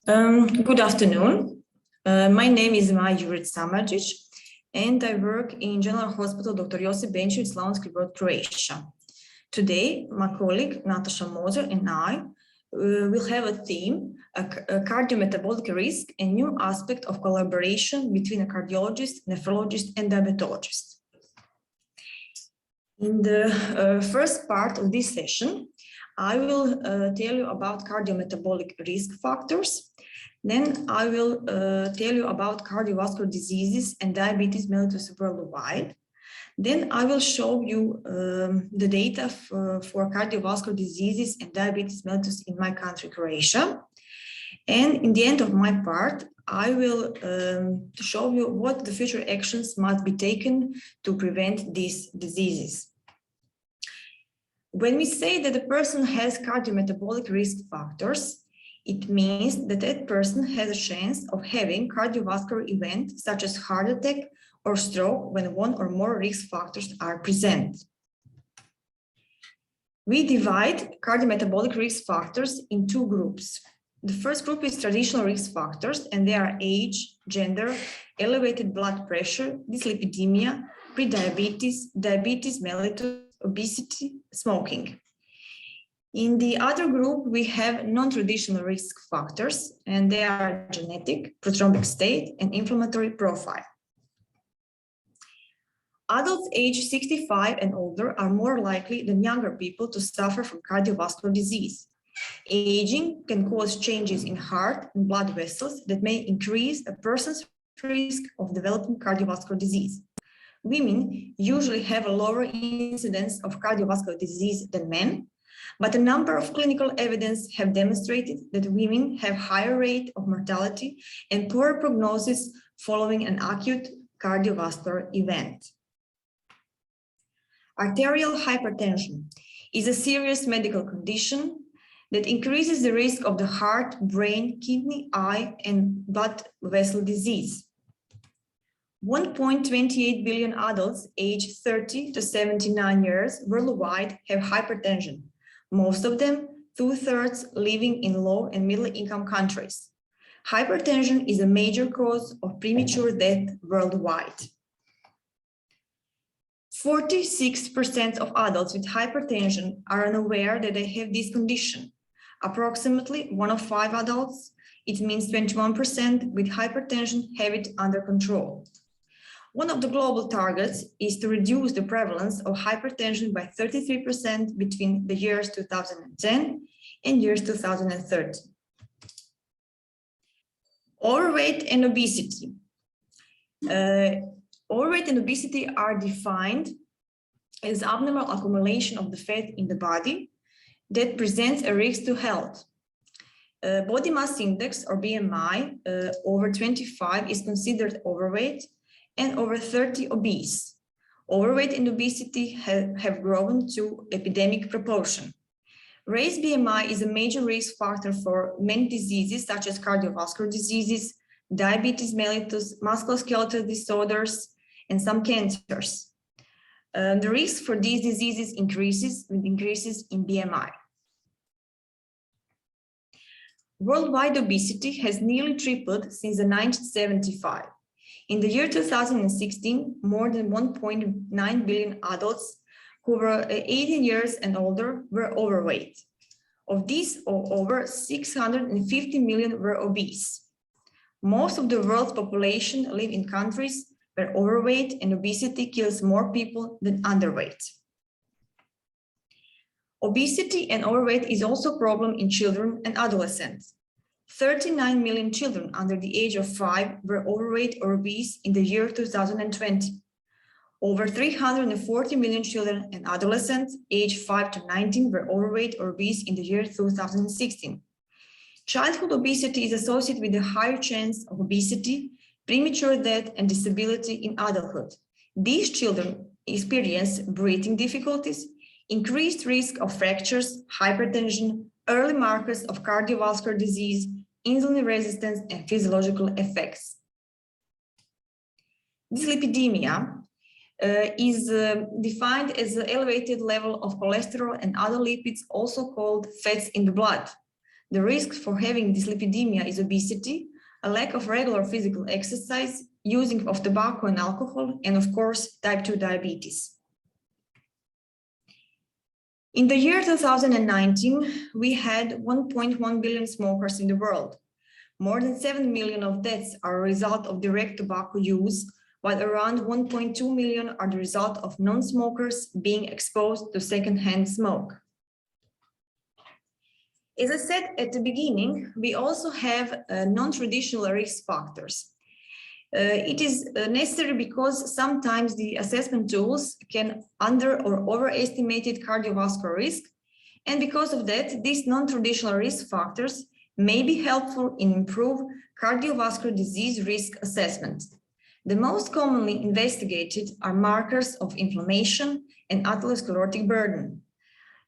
Good afternoon. My name is Josip Benečvić, and I work in General Hospital Dr. Josip Benečvić, Slavonski Brod, Croatia. Today, my colleague Nataša Moser and I will have a theme, a cardiometabolic risk, a new aspect of collaboration between a cardiologist, nephrologist, and diabetologist. In the first part of this session, I will tell you about cardiometabolic risk factors. Then I will tell you about cardiovascular diseases and diabetes mellitus worldwide. Then I will show you the data for cardiovascular diseases and diabetes mellitus in my country, Croatia. And in the end of my part, I will show you what the future actions must be taken to prevent these diseases. When we say that a person has cardiometabolic risk factors, it means that that person has a chance of having cardiovascular event such as heart attack or stroke when one or more risk factors are present. We divide cardiometabolic risk factors in two groups. The first group is traditional risk factors, and they are age, gender, elevated blood pressure, dyslipidemia, prediabetes, diabetes mellitus, obesity, smoking. In the other group, we have non-traditional risk factors, and they are genetic, prothrombic state, and inflammatory profile. Adults aged 65 and older are more likely than younger people to suffer from cardiovascular disease. Aging can cause changes in heart and blood vessels that may increase a person's risk of developing cardiovascular disease. Women usually have a lower incidence of cardiovascular disease than men, but a number of clinical evidence have demonstrated that women have higher rate of mortality and poorer prognosis following an acute cardiovascular event. Arterial hypertension is a serious medical condition that increases the risk of the heart, brain, kidney, eye, and blood vessel disease. 1.28 billion adults aged 30 to 79 years worldwide have hypertension, most of them 2/3 living in low and middle income countries. Hypertension is a major cause of premature death worldwide. 46% of adults with hypertension are unaware that they have this condition. Approximately 1 of 5 adults, it means 21% with hypertension, have it under control. One of the global targets is to reduce the prevalence of hypertension by 33% between the years 2010 and years 2030. Overweight and obesity. Overweight and obesity are defined as abnormal accumulation of the fat in the body that presents a risk to health. Body mass index, or BMI, over 25 is considered overweight, and over 30 obese. Overweight and obesity have grown to epidemic proportion. Raised BMI is a major risk factor for many diseases such as cardiovascular diseases, diabetes mellitus, musculoskeletal disorders, and some cancers. The risk for these diseases increases with increases in BMI. Worldwide obesity has nearly tripled since 1975. In the year 2016, more than 1.9 billion adults who were 18 years and older were overweight. Of these, over 650 million were obese. Most of the world's population live in countries where overweight and obesity kills more people than underweight. Obesity and overweight is also a problem in children and adolescents. 39 million children under the age of 5 were overweight or obese in the year 2020. Over 340 million children and adolescents aged 5 to 19 were overweight or obese in the year 2016. Childhood obesity is associated with a higher chance of obesity, premature death, and disability in adulthood. These children experience breathing difficulties, increased risk of fractures, hypertension, early markers of cardiovascular disease, insulin resistance, and physiological effects. Dyslipidemia is defined as an elevated level of cholesterol and other lipids, also called fats in the blood. The risk for having dyslipidemia is obesity, a lack of regular physical exercise, using of tobacco and alcohol, and of course, type 2 diabetes. In the year 2019, we had 1.1 billion smokers in the world. More than 7 million of deaths are a result of direct tobacco use, while around 1.2 million are the result of non-smokers being exposed to secondhand smoke. As I said at the beginning, we also have non-traditional risk factors. It is necessary because sometimes the assessment tools can under or overestimate cardiovascular risk, and because of that, these non-traditional risk factors may be helpful in improve cardiovascular disease risk assessment. The most commonly investigated are markers of inflammation and atherosclerotic burden,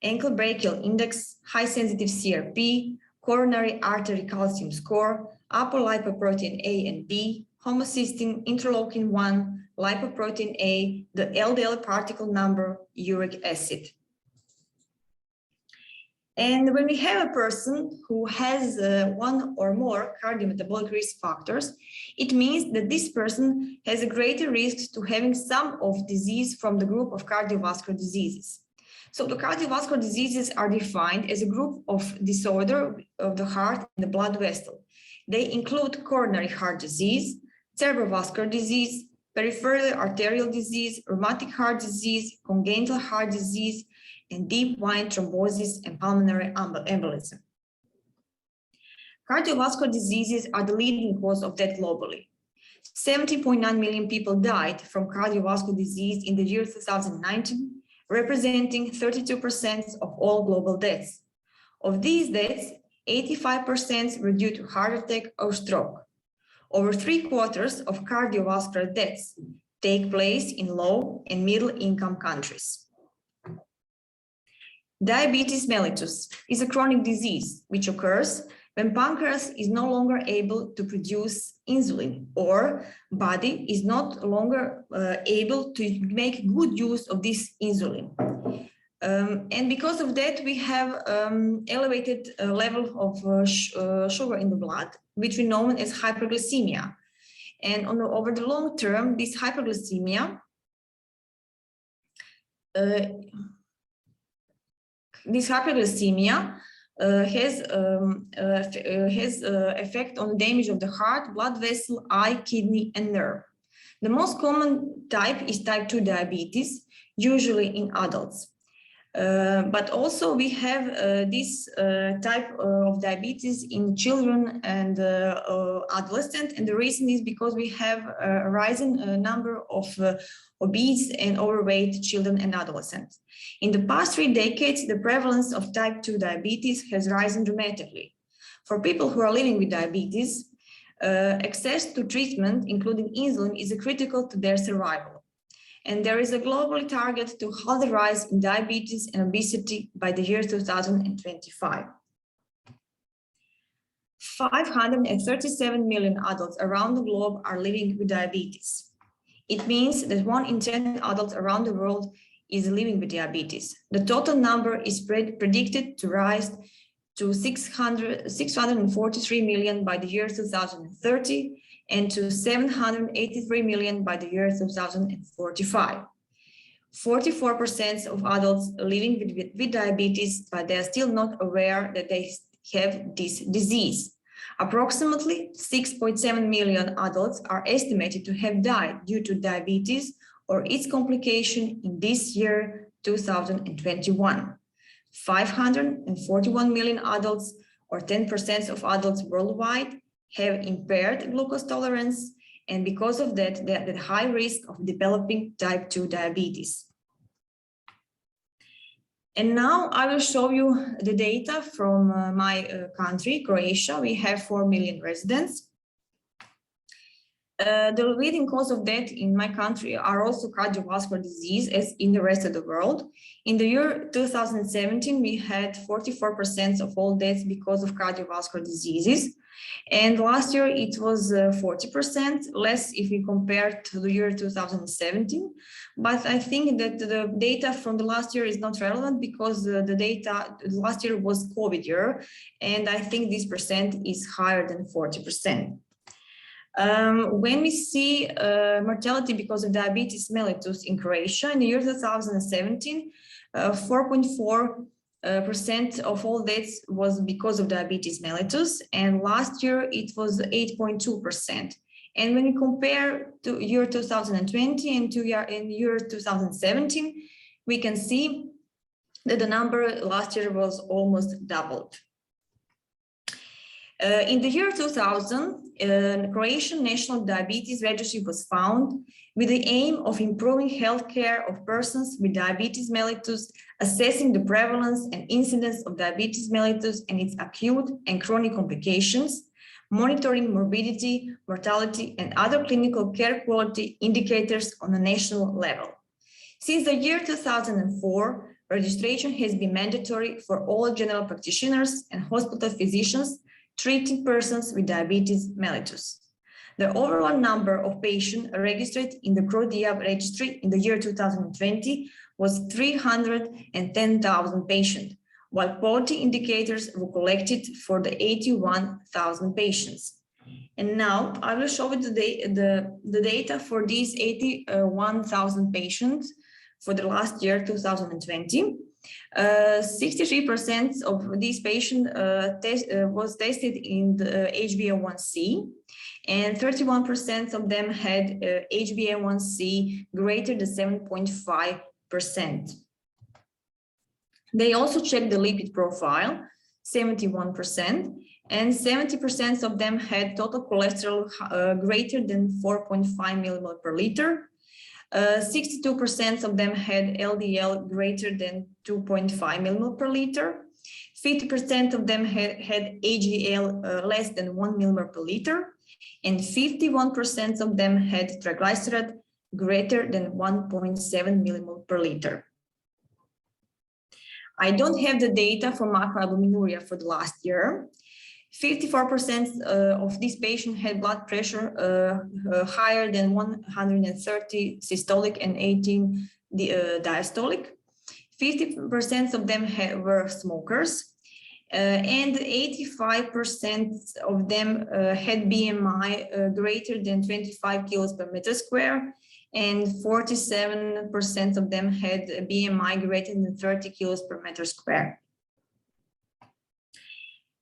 ankle brachial index, high-sensitive CRP, coronary artery calcium score, apolipoprotein A and B, homocysteine, interleukin-1, lipoprotein A, the LDL particle number, uric acid. And when we have a person who has one or more cardiometabolic risk factors, it means that this person has a greater risk to having some of disease from the group of cardiovascular diseases. So the cardiovascular diseases are defined as a group of disorder of the heart and the blood vessel. They include coronary heart disease, cerebrovascular disease, peripheral arterial disease, rheumatic heart disease, congenital heart disease, and deep vein thrombosis and pulmonary embolism. Cardiovascular diseases are the leading cause of death globally. 70.9 million people died from cardiovascular disease in the year 2019, representing 32% of all global deaths. Of these deaths, 85% were due to heart attack or stroke. Over 3/4 of cardiovascular deaths take place in low and middle income countries. Diabetes mellitus is a chronic disease which occurs when pancreas is no longer able to produce insulin or body is not longer able to make good use of this insulin. And because of that, we have elevated level of sugar in the blood, which we know as hyperglycemia. And over the long term, this hyperglycemia has effect on damage of the heart, blood vessel, eye, kidney, and nerve. The most common type is type 2 diabetes, usually in adults. But also we have this type of diabetes in children and adolescents, and the reason is because we have a rising number of obese and overweight children and adolescents. In the past 3 decades, the prevalence of type 2 diabetes has risen dramatically. For people who are living with diabetes, access to treatment, including insulin, is critical to their survival. And there is a global target to halt the rise in diabetes and obesity by the year 2025. 537 million adults around the globe are living with diabetes. It means that 1 in 10 adults around the world is living with diabetes. The total number is predicted to rise to 643 million by the year 2030 and to 783 million by the year 2045. 44% of adults living with diabetes, but they are still not aware that they have this disease. Approximately 6.7 million adults are estimated to have died due to diabetes or its complication in this year, 2021. 541 million adults, or 10% of adults worldwide, have impaired glucose tolerance, and because of that, they are at high risk of developing type 2 diabetes. And now I will show you the data from my country, Croatia. We have 4 million residents. The leading cause of death in my country are also cardiovascular disease, as in the rest of the world. In the year 2017, we had 44% of all deaths because of cardiovascular diseases. And last year it was 40% less if we compare to the year 2017. But I think that the data from the last year is not relevant because the data last year was COVID year. And I think this percent is higher than 40%. When we see mortality because of diabetes mellitus in Croatia in the year 2017, 4.4% of all deaths was because of diabetes mellitus, and last year it was 8.2%. And when we compare to year 2020 and in year 2017, we can see that the number last year was almost doubled. In the year 2000, Croatian National Diabetes Registry was found with the aim of improving healthcare of persons with diabetes mellitus, assessing the prevalence and incidence of diabetes mellitus and its acute and chronic complications, monitoring morbidity, mortality, and other clinical care quality indicators on a national level. Since the year 2004, registration has been mandatory for all general practitioners and hospital physicians treating persons with diabetes mellitus. The overall number of patients registered in the CRO-DIAB registry in the year 2020 was 310,000 patients, while quality indicators were collected for the 81,000 patients. And now I will show you the data for these 81,000 patients for the last year, 2020. 63% of these patients was tested in the HbA1c, and 31% of them had HbA1c greater than 7.5%. They also checked the lipid profile, 71%, and 70% of them had total cholesterol greater than 4.5 millimole per liter. 62% of them had LDL greater than 2.5 millimole per liter. 50% of them had HDL less than 1 millimole per liter. And 51% of them had triglyceride greater than 1.7 millimole per liter. I don't have the data for macroalbuminuria for the last year. 54% of these patients had blood pressure higher than 130 systolic and 18 diastolic. 50% of them were smokers, and 85% of them had BMI greater than 25 kilos per meter square, and 47% of them had a BMI greater than 30 kilos per meter square.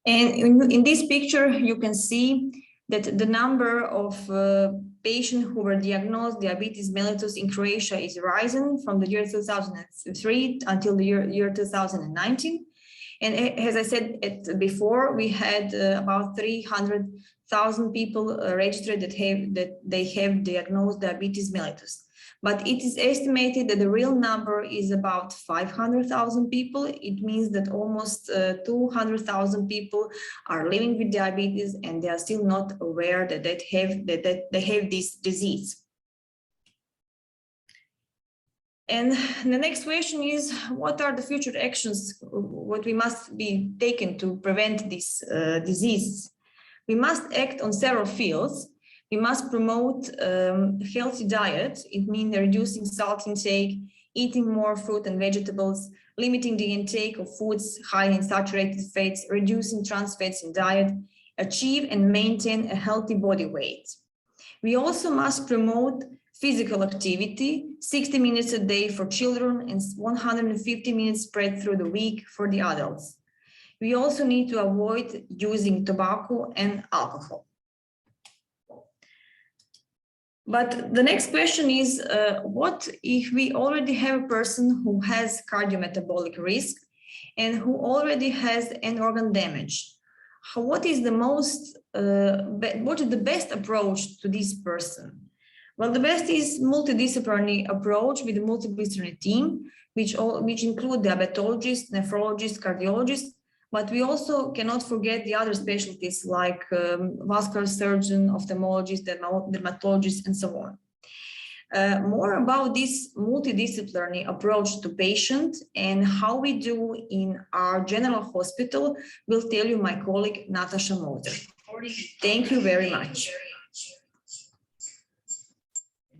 And in this picture, you can see that the number of patients who were diagnosed diabetes mellitus in Croatia is rising from the year 2003 until the year 2019. And as I said before, we had about 300,000 people registered that they have diagnosed diabetes mellitus. But it is estimated that the real number is about 500,000 people. It means that almost 200,000 people are living with diabetes and they are still not aware that they have this disease. And the next question is, what are the future actions what we must be taken to prevent this disease? We must act on several fields. We must promote healthy diet. It means reducing salt intake, eating more fruit and vegetables, limiting the intake of foods high in saturated fats, reducing trans fats in diet, achieve and maintain a healthy body weight. We also must promote physical activity, 60 minutes a day for children and 150 minutes spread through the week for the adults. We also need to avoid using tobacco and alcohol. But the next question is, what if we already have a person who has cardiometabolic risk and who already has an organ damage? What is the best approach to this person? Well, the best is multidisciplinary approach with a multidisciplinary team, which include diabetologists, nephrologists, cardiologists, But we also cannot forget the other specialties like vascular surgeon, ophthalmologist, dermatologist, and so on. More about this multidisciplinary approach to patient and how we do in our general hospital will tell you my colleague Nataša Moser. Thank you very much.